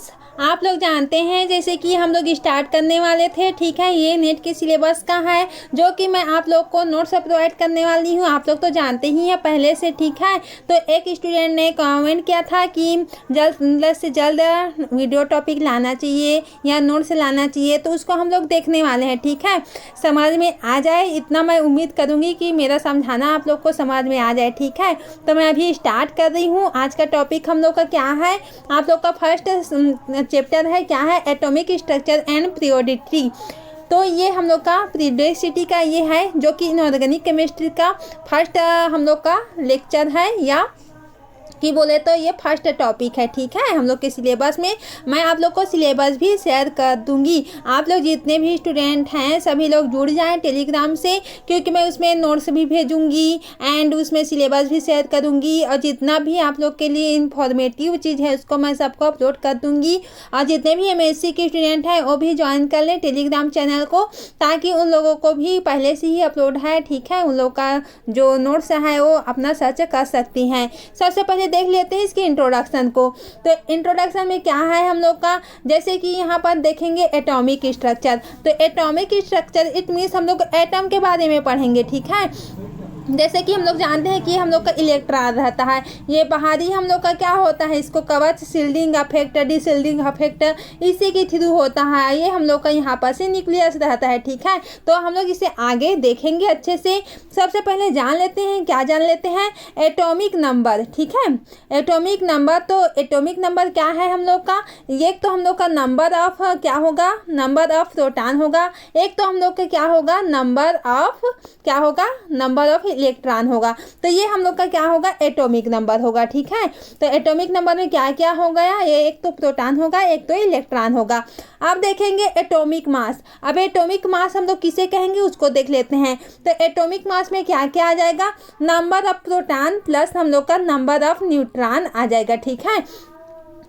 Friends, आप लोग जानते हैं जैसे कि हम लोग स्टार्ट करने वाले थे, ठीक है। ये नेट के सिलेबस का है जो कि मैं आप लोग को नोट्स प्रोवाइड करने वाली हूँ। आप लोग तो जानते ही हैं पहले से, ठीक है। तो एक स्टूडेंट ने कमेंट किया था कि जल्द से जल्द वीडियो टॉपिक लाना चाहिए या नोट्स लाना चाहिए, तो उसको हम लोग देखने वाले हैं, ठीक है। समझ में आ जाए इतना मैं उम्मीद करूँगी कि मेरा समझाना आप लोग को समझ में आ जाए, ठीक है। तो मैं अभी स्टार्ट कर रही हूँ। आज का टॉपिक हम लोग का क्या है, आप लोग का फर्स्ट चैप्टर है, क्या है, एटॉमिक स्ट्रक्चर एंड पीरियोडिसिटी। तो ये हम लोग का पीरियोडिसिटी का ये है जो कि इनऑर्गेनिक केमिस्ट्री का फर्स्ट हम लोग का लेक्चर है, या कि बोले तो ये फर्स्ट टॉपिक है, ठीक है। हम लोग के सिलेबस में मैं आप लोग को सिलेबस भी शेयर कर दूंगी। आप लोग जितने भी स्टूडेंट हैं सभी लोग जुड़ जाएं टेलीग्राम से, क्योंकि मैं उसमें नोट्स भी भेजूंगी एंड उसमें सिलेबस भी शेयर करूंगी, और जितना भी आप लोग के लिए इंफॉर्मेटिव चीज़ है उसको मैं सबको अपलोड कर दूंगी। और जितने भी MSc के स्टूडेंट हैं वो भी ज्वाइन कर लें टेलीग्राम चैनल को, ताकि उन लोगों को भी पहले से ही अपलोड है, ठीक है। उन लोग का जो नोट्स है वो अपना सर्च कर सकती हैं। सबसे पहले देख लेते हैं इसके इंट्रोडक्शन को। तो इंट्रोडक्शन में क्या है हम लोग का, जैसे कि यहाँ पर देखेंगे एटॉमिक स्ट्रक्चर। तो एटॉमिक स्ट्रक्चर इट मीन्स हम लोग एटम के बारे में पढ़ेंगे, ठीक है। जैसे कि हम लोग जानते हैं कि हम लोग का इलेक्ट्रॉन रहता है, ये बाहरी हम लोग का क्या होता है, इसको कवच, शील्डिंग इफेक्ट, डिशील्डिंग इफेक्ट इसी के थ्रू होता है। ये हम लोग का यहाँ पर से न्यूक्लियस रहता है, ठीक है। तो हम लोग इसे आगे देखेंगे अच्छे से। सबसे पहले जान लेते हैं, क्या जान लेते हैं, एटॉमिक नंबर, ठीक है। एटॉमिक नंबर, तो एटॉमिक नंबर क्या है हम लोग का, एक तो हम लोग का नंबर ऑफ क्या होगा, नंबर ऑफ प्रोटॉन होगा। एक तो हम लोग का क्या होगा, नंबर ऑफ क्या होगा, नंबर ऑफ इलेक्ट्रॉन होगा। तो ये हम लोग का क्या होगा, एटॉमिक नंबर होगा, ठीक है। तो एटॉमिक नंबर में क्या क्या हो गया, ये एक तो प्रोटॉन होगा, एक तो इलेक्ट्रॉन होगा। अब देखेंगे एटॉमिक मास। अब एटॉमिक मास हम लोग किसे कहेंगे उसको देख लेते हैं। तो एटॉमिक मास में क्या क्या आ जाएगा, नंबर ऑफ प्रोटॉन प्लस हम लोग का नंबर ऑफ न्यूट्रॉन आ जाएगा, ठीक है।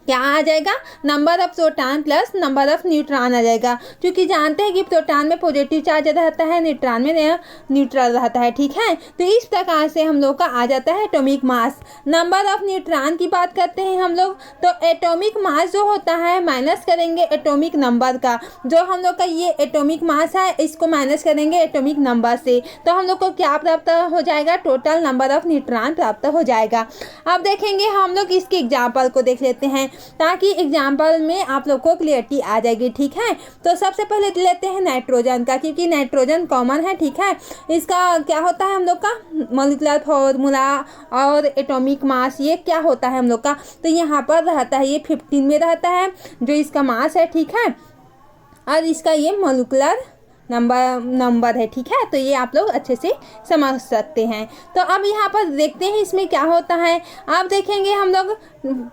क्या आ जाएगा, number of proton plus number of neutron आ जाएगा, क्योंकि जानते हैं कि प्रोटॉन में पॉजिटिव चार्ज रहता है, न्यूट्रॉन में न्यूट्रल रहता है, ठीक है। तो इस प्रकार से हम लोग का आ जाता है atomic mass. Number of neutron की बात करते हैं हम लोग, तो एटॉमिक मास जो होता है माइनस करेंगे एटॉमिक नंबर का। जो हम लोग का ये एटॉमिक मास है इसको माइनस करेंगे एटॉमिक नंबर से, तो हम लोग को क्या प्राप्त हो जाएगा, टोटल नंबर ऑफ न्यूट्रॉन प्राप्त हो जाएगा। अब देखेंगे हम लोग इसके एग्जाम्पल को देख लेते हैं, ताकि एग्जाम्पल में आप लोग को क्लियरिटी आ जाएगी, ठीक है। तो सबसे पहले लेते हैं नाइट्रोजन का, क्योंकि नाइट्रोजन कॉमन है, ठीक है। इसका क्या होता है हम लोग का मॉलिक्यूलर फॉर्मूला और एटॉमिक मास, ये क्या होता है हम लोग का, तो यहाँ पर रहता है, ये 15 में रहता है जो इसका मास है, ठीक है। और इसका ये मॉलिक्यूलर नंबर है, ठीक है। तो ये आप लोग अच्छे से समझ सकते हैं। तो अब यहाँ पर देखते हैं इसमें क्या होता है। आप देखेंगे हम लोग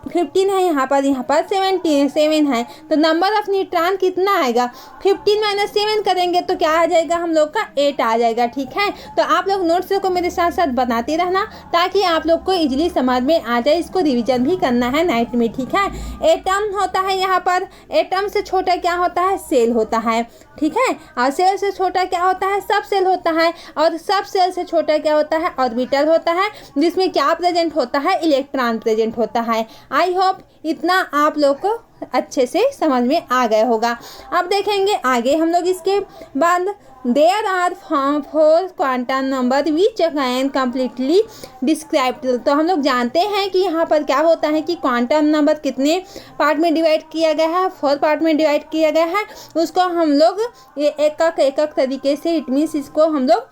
15 है, यहाँ पर 7 है, तो नंबर ऑफ न्यूट्रॉन कितना आएगा, 15 माइनस 7 करेंगे तो क्या आ जाएगा हम लोग का 8 आ जाएगा, ठीक है। तो आप लोग नोट्स को मेरे साथ साथ बनाते रहना, ताकि आप लोग को इजीली समझ में आ जाए। इसको रिवीजन भी करना है नाइट में, ठीक है। एटम होता है यहाँ पर, एटम से छोटा क्या होता है, सेल होता है, ठीक है। और सेल से छोटा क्या होता है, सब सेल होता है। और सब सेल से छोटा क्या होता है, ऑर्बिटल होता है, जिसमें क्या प्रेजेंट होता है, इलेक्ट्रॉन प्रेजेंट होता है। आई होप इतना आप लोग को अच्छे से समझ में आ गया होगा। अब देखेंगे आगे हम लोग इसके बाद, there are 4 quantum number which can completely describe. तो हम लोग जानते हैं कि यहाँ पर क्या होता है कि क्वांटम नंबर कितने पार्ट में डिवाइड किया गया है, 4 पार्ट में डिवाइड किया गया है। उसको हम लोग एक एक तरीके से, इट मीन्स इसको हम लोग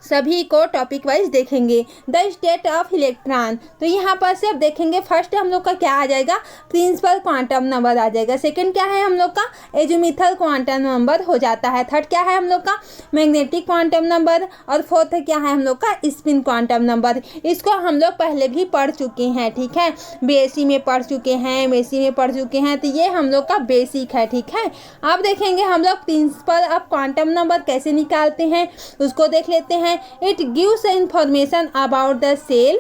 सभी को टॉपिक वाइज देखेंगे। द स्टेट ऑफ इलेक्ट्रॉन, तो यहाँ पर से अब देखेंगे फर्स्ट हम लोग का क्या आ जाएगा, प्रिंसिपल क्वांटम नंबर आ जाएगा। सेकंड क्या है हम लोग का, एजुमिथल क्वांटम नंबर हो जाता है। थर्ड क्या है हम लोग का, मैग्नेटिक क्वांटम नंबर। और फोर्थ क्या है हम लोग का, स्पिन क्वांटम नंबर। इसको हम लोग पहले भी पढ़ चुके हैं, ठीक है। BSc में पढ़ चुके हैं, MSc में पढ़ चुके हैं, तो ये हम लोग का बेसिक है, ठीक है। अब देखेंगे हम लोग प्रिंसिपल ऑफ क्वांटम नंबर कैसे निकालते हैं उसको देख लेते हैं। It gives information about the cell,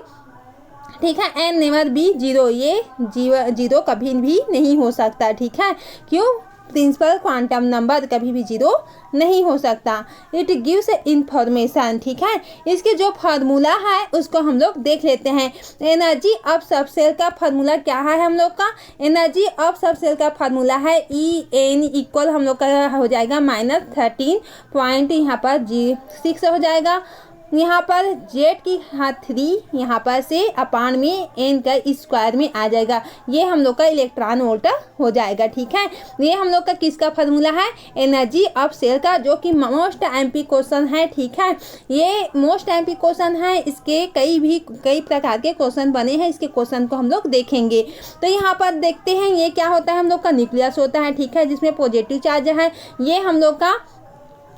ठीक है, एंड नेवर बी जीरो, ये जीरो कभी भी नहीं हो सकता, ठीक है। क्यों, प्रिंसिपल क्वांटम नंबर कभी भी 0 नहीं हो सकता। इट गिव्स इंफॉर्मेशन, ठीक है। इसके जो फार्मूला है उसको हम लोग देख लेते हैं। एनर्जी ऑफ सबसेल का फार्मूला क्या है हम लोग का? एनर्जी ऑफ सबसेल का फार्मूला है EN इक्वल हम लोग का हो जाएगा -13 पॉइंट यहाँ पर 6 हो जाएगा। यहाँ पर जेड की 3 यहाँ पर से अपान में n का स्क्वायर में आ जाएगा। ये हम लोग का इलेक्ट्रॉन वोल्ट हो जाएगा, ठीक है। ये हम लोग का किसका फार्मूला है? एनर्जी ऑफ सेल का, जो कि मोस्ट एमपी क्वेश्चन है, ठीक है। ये मोस्ट एमपी क्वेश्चन है। इसके कई प्रकार के क्वेश्चन बने हैं। इसके क्वेश्चन को हम लोग देखेंगे। तो यहाँ पर देखते हैं ये क्या होता है। हम लोग का न्यूक्लियस होता है, ठीक है, जिसमें पॉजिटिव चार्ज है। ये हम लोग का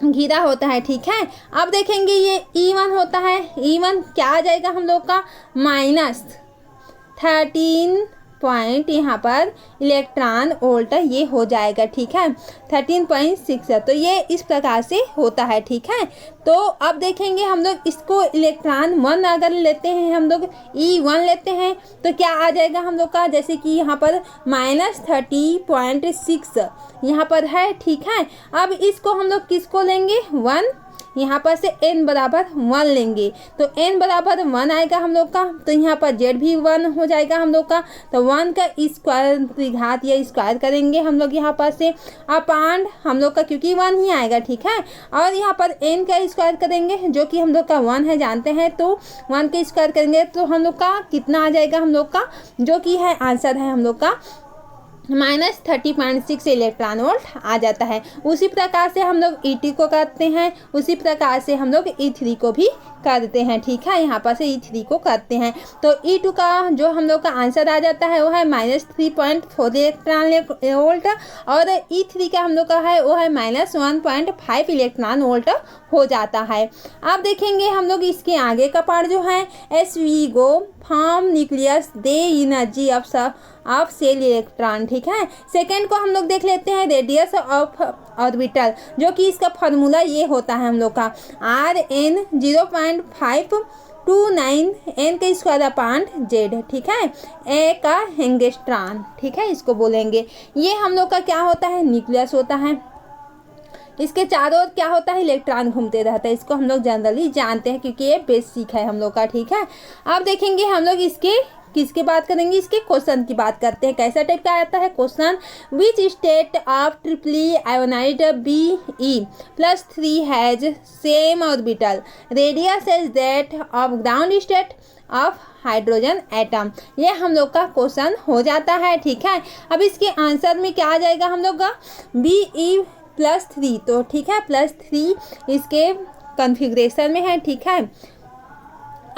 घेरा होता है, ठीक है। अब देखेंगे ये E1 होता है। E1 क्या आ जाएगा हम लोग का? -13 पॉइंट यहाँ पर इलेक्ट्रॉन वोल्ट ये हो जाएगा, ठीक है। 13.6 है। तो ये इस प्रकार से होता है, ठीक है। तो अब देखेंगे हम लोग इसको इलेक्ट्रॉन 1 अगर लेते हैं, हम लोग E1 लेते हैं तो क्या आ जाएगा हम लोग का? जैसे कि यहाँ पर -30.6 यहाँ पर है, ठीक है। अब इसको हम लोग किसको लेंगे? 1 यहाँ पर से n बराबर 1 लेंगे तो n बराबर 1 आएगा हम लोग का। तो यहाँ पर z भी 1 हो जाएगा हम लोग का। तो 1 का स्क्वायर द्विघात या स्क्वायर करेंगे हम लोग यहाँ पर से अपान हम लोग का, क्योंकि 1 ही आएगा, ठीक है। और यहाँ पर n का स्क्वायर करेंगे जो कि हम लोग का 1 है जानते हैं। तो 1 का स्क्वायर करेंगे तो हम लोग का कितना आ जाएगा हम लोग का, जो कि है आंसर है हम लोग का -30.6 इलेक्ट्रॉन वोल्ट आ जाता है। उसी प्रकार से हम लोग E2 को करते हैं, उसी प्रकार से हम लोग E3 को भी करते हैं, ठीक है। यहाँ पर से E3 को करते हैं तो E2 का जो हम लोग का आंसर आ जाता है वो है -3.4 इलेक्ट्रॉन वोल्ट और E3 का हम लोग का है वो है -1.5 इलेक्ट्रॉन वोल्ट हो जाता है। अब देखेंगे हम लोग इसके आगे का पार्ट जो है as we go from nucleus the energy of shell electron, ठीक है। सेकेंड को हम लोग देख लेते हैं रेडियस ऑफ ऑर्बिटल, जो कि इसका फार्मूला ये होता है हम लोग का RN 0.529 n का स्क्वायर अपान z, ठीक है। ए का एंगस्ट्रॉन, ठीक है, इसको बोलेंगे। ये हम लोग का क्या होता है? न्यूक्लियस होता है। इसके चारों ओर क्या होता है? इलेक्ट्रॉन घूमते रहता है। इसको हम लोग जनरली जानते हैं क्योंकि ये बेसिक है हम लोग का, ठीक है। अब देखेंगे हम लोग इसके किसकी बात करेंगे? इसके क्वेश्चन की बात करते हैं। कैसा टाइप का आता है question? Which state of triply ionized Be+3 has same orbital radius as that of ground state of hydrogen atom. ये हम लोग का क्वेश्चन हो जाता है, ठीक है। अब इसके आंसर में क्या आ जाएगा हम लोग का? Be+3, तो ठीक है, +3 इसके कॉन्फ़िगरेशन में है, ठीक है।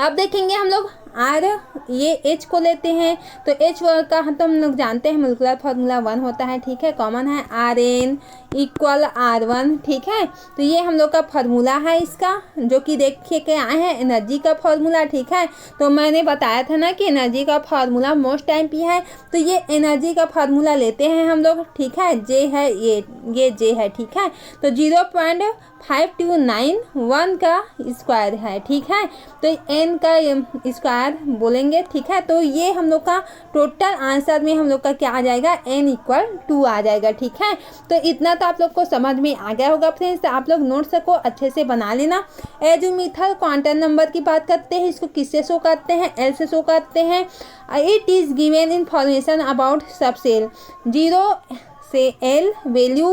अब देखेंगे हम लोग आर ये एच को लेते हैं तो एच का तो हम लोग जानते हैं मोलिकुलर फार्मूला 1 होता है, ठीक है, कॉमन है RN = R1, ठीक है। तो ये हम लोग का फार्मूला है इसका, जो कि देखे के आए हैं एनर्जी का फार्मूला, ठीक है। तो मैंने बताया था ना कि एनर्जी का फार्मूला मोस्ट टाइम पी है। तो ये एनर्जी का फार्मूला लेते हैं हम लोग, ठीक है। जे है ये जे है, ठीक है। तो 0.5291 का स्क्वायर है, ठीक है। तो n का स्क्वायर बोलेंगे, ठीक है। तो ये हम लोग का टोटल आंसर में हम लोग का क्या आ जाएगा? n = 2 आ जाएगा, ठीक है। तो इतना तो आप लोग को समझ में आ गया होगा फ्रेंड्स। आप लोग नोट्स को अच्छे से बना लेना। एजुमिथल क्वांटम नंबर की बात करते हैं। इसको किससे शो करते हैं? L से शो करते हैं। It is given information about subshell 0 से L वैल्यू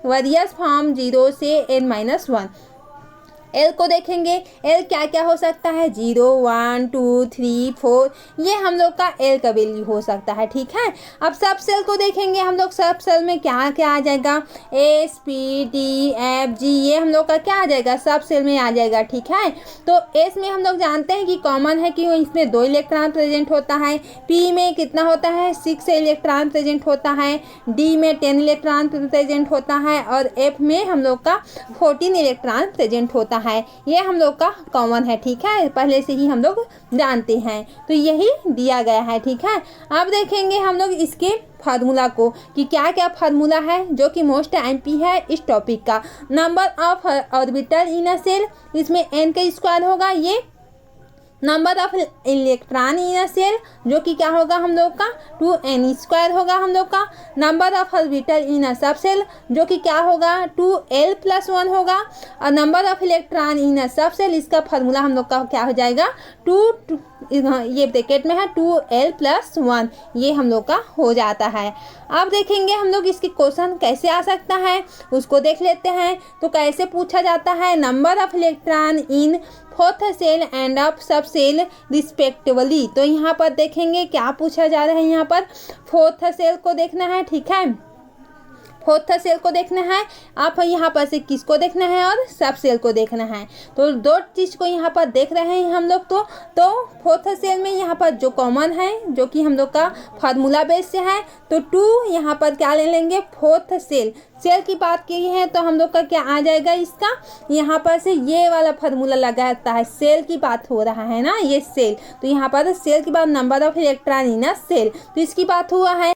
वेरियस फ्रॉम 0 से n-1। L को देखेंगे। L क्या क्या हो सकता है? 0, 1, 2, 3, 4 ये हम लोग का L का वैल्यू हो सकता है, ठीक है। अब सब सेल को देखेंगे हम लोग। सब सेल में क्या क्या आ जाएगा? S, P, D, F, G ये हम लोग का क्या आ जाएगा? सब सेल में आ जाएगा, ठीक है। तो S में हम लोग जानते हैं कि कॉमन है कि इसमें 2 इलेक्ट्रॉन प्रेजेंट होता है। P में कितना होता है? 6 इलेक्ट्रॉन प्रेजेंट होता है। D में 10 इलेक्ट्रॉन प्रेजेंट होता है और F में हम लोग का 14 इलेक्ट्रॉन प्रेजेंट होता है। ये हम लोग का कॉमन है, ठीक है, पहले से ही हम लोग जानते हैं। तो यही दिया गया है, ठीक है। अब देखेंगे हम लोग इसके फार्मूला को कि क्या क्या फार्मूला है जो कि मोस्ट एमपी है इस टॉपिक का। Number of orbital in a shell, इसमें n का स्क्वायर होगा, ये number of electron in a shell, जो कि क्या होगा हम लोग का 2n² होगा हम लोग का। नंबर ऑफ ऑर्बिटल इन अ सब सेल, जो कि क्या होगा 2l+1 होगा। और नंबर ऑफ इलेक्ट्रॉन इन अ सब सेल, इसका फार्मूला हम लोग का क्या हो जाएगा ये ब्रैकेट में है 2l+1, ये हम लोग का हो जाता है। अब देखेंगे हम लोग इसके क्वेश्चन कैसे आ सकता है, उसको देख लेते हैं। तो कैसे पूछा जाता है, number of electron in fourth shell and of sub shell respectively. तो यहाँ पर देखेंगे क्या पूछा जा रहा है, यहाँ पर फोर्थ सेल को देखना है, ठीक है, फोर्थ सेल को देखना है। आप यहाँ पर से किसको देखना है, और सब सेल को देखना है। तो दो चीज़ को यहाँ पर देख रहे हैं हम लोग। तो फोर्थ सेल में यहाँ पर जो कॉमन है, जो कि हम लोग का फार्मूला बेस से है, तो 2 यहाँ पर क्या ले लेंगे, फोर्थ सेल की बात की है तो हम लोग का क्या आ जाएगा, इसका यहाँ पर से ये वाला फार्मूला लगाता है, सेल की बात हो रहा है ना, ये सेल। तो यहाँ पर सेल के बाद number of electron in a shell, तो इसकी बात हुआ है।